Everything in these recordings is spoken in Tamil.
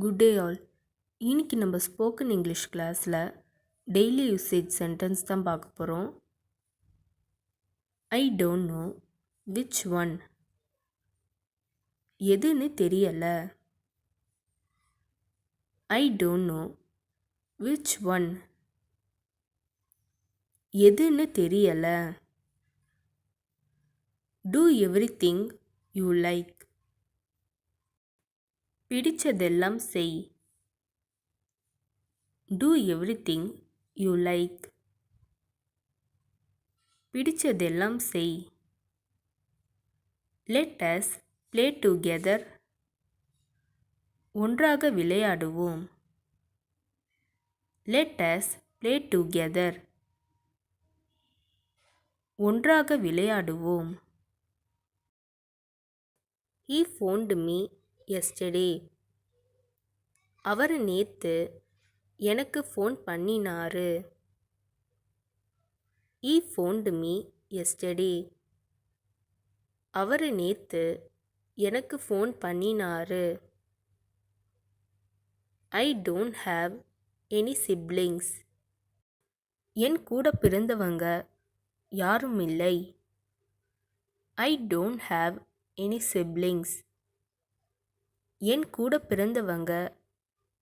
Good day all. இன்னைக்கு நம்ம ஸ்போக்கன் இங்கிலீஷ் கிளாஸில் டெய்லி யூசேஜ் சென்டென்ஸ் தான் பார்க்க போகிறோம். I don't know which one. எதுன்னு தெரியலை. I don't know which one. எதுன்னு தெரியலை. Do everything you like. பிடிச்சதெல்லாம் செய். Do everything you like. பிடிச்சதெல்லாம் செய். Let us play together. ஒன்றாக விளையாடுவோம். Let us play together. ஒன்றாக விளையாடுவோம். He phoned me yesterday. அவர் நேத்து எனக்கு ஃபோன் பண்ணினாரு. He phoned me yesterday. அவர் நேத்து எனக்கு ஃபோன் பண்ணினாரு. I don't have any siblings. என் கூட பிறந்தவங்க யாரும் இல்லை. I don't have any siblings. என் கூட பிறந்தவங்க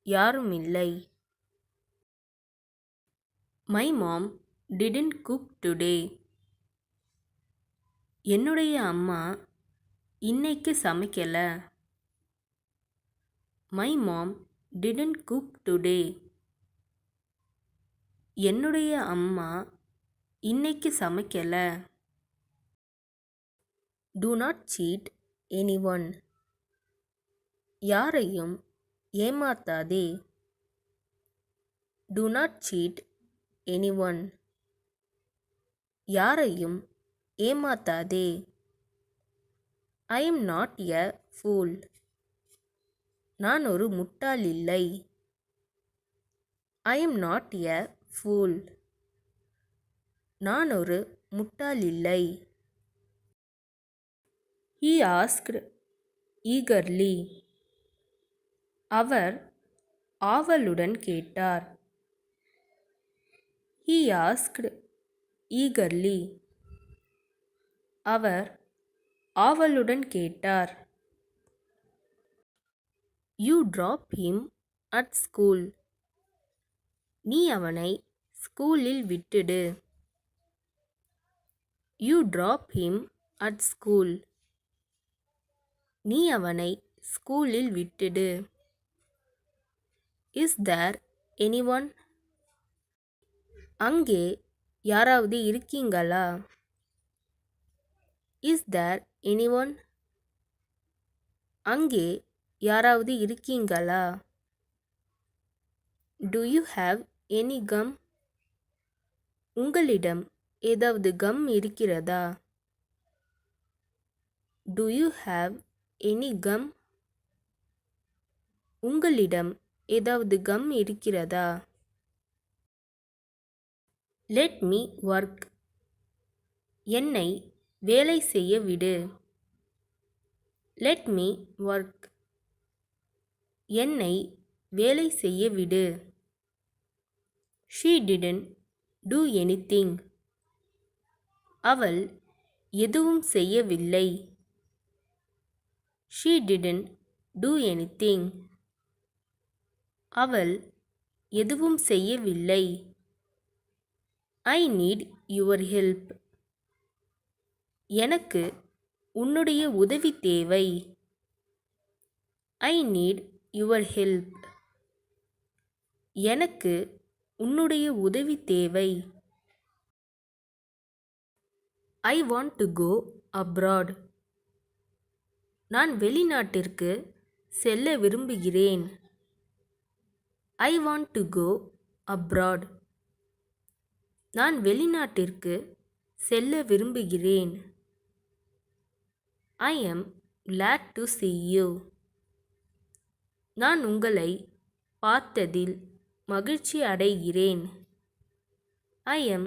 யாரும் இல்லை. My mom didn't cook today. என்னுடைய அம்மா இன்னைக்கு சமைக்கல. My mom didn't cook today. என்னுடைய அம்மா இன்னைக்கு சமைக்கல. Do not cheat anyone. யாரையும் ஏமாத்தாதே. Do not cheat anyone. யாரையும் ஏமாத்தாதே. I am not a fool. நான் ஒரு முட்டாள் இல்லை. I am not a fool. நான் ஒரு முட்டாள் இல்லை. He asked eagerly. அவர் ஆவலுடன் கேட்டார். He asked eagerly. அவர் ஆவலுடன் கேட்டார். You drop him at school. நீ அவனை ஸ்கூலில் விட்டுடு. You drop him at school. நீ அவனை ஸ்கூலில் விட்டுடு. Is there anyone? அங்கே யாராவது இருக்கீங்களா? Is there anyone? அங்கே யாராவது இருக்கீங்களா? Do you have any gum? உங்களிடம் ஏதாவது கம் இருக்கிறதா? Do you have any gum? உங்களிடம் ஏதாவது கம் இருக்கிறதா? Let me work. என்னை வேலை செய்ய விடு. Let me work. என்னை வேலை செய்ய விடு. She didn't do anything. அவள் எதுவும் செய்யவில்லை. She didn't do anything. அவள் எதுவும் செய்யவில்லை. I need your help. எனக்கு உன்னுடைய உதவி தேவை. I need your help. எனக்கு உன்னுடைய உதவி தேவை. I want to go abroad. நான் வெளிநாட்டிற்கு செல்ல விரும்புகிறேன். I want to go abroad. நான் வெளிநாட்டிற்கு செல்ல விரும்புகிறேன். I am glad to see you. நான் உங்களை பார்த்ததில் மகிழ்ச்சி அடைகிறேன். I am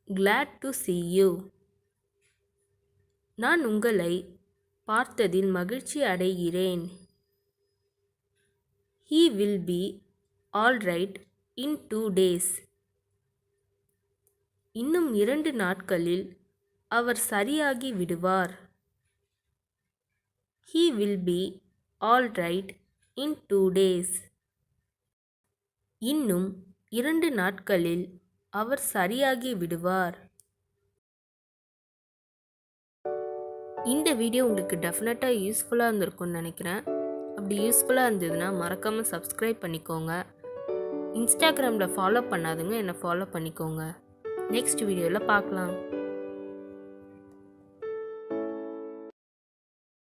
glad to see you. நான் உங்களை பார்த்ததில் மகிழ்ச்சி அடைகிறேன். He will be all right in 2 days. இன்னும் 2 நாட்களில் அவர் சரியாகி விடுவார். He will be all right in 2 days. இன்னும் 2 நாட்களில் அவர் சரியாகி விடுவார். இந்த வீடியோ உங்களுக்கு டெஃபினட்டாக யூஸ்ஃபுல்லாக இருந்திருக்கும்னு நினைக்கிறேன். அப்படி யூஸ்ஃபுல்லாக இருந்ததுன்னா மறக்காமல் சப்ஸ்கிரைப் பண்ணிக்கோங்க. இன்ஸ்டாகிராமில் ஃபாலோ பண்ணாதுங்க என்னை ஃபாலோ பண்ணிக்கோங்க. நெக்ஸ்ட் வீடியோவில் பார்க்கலாம்.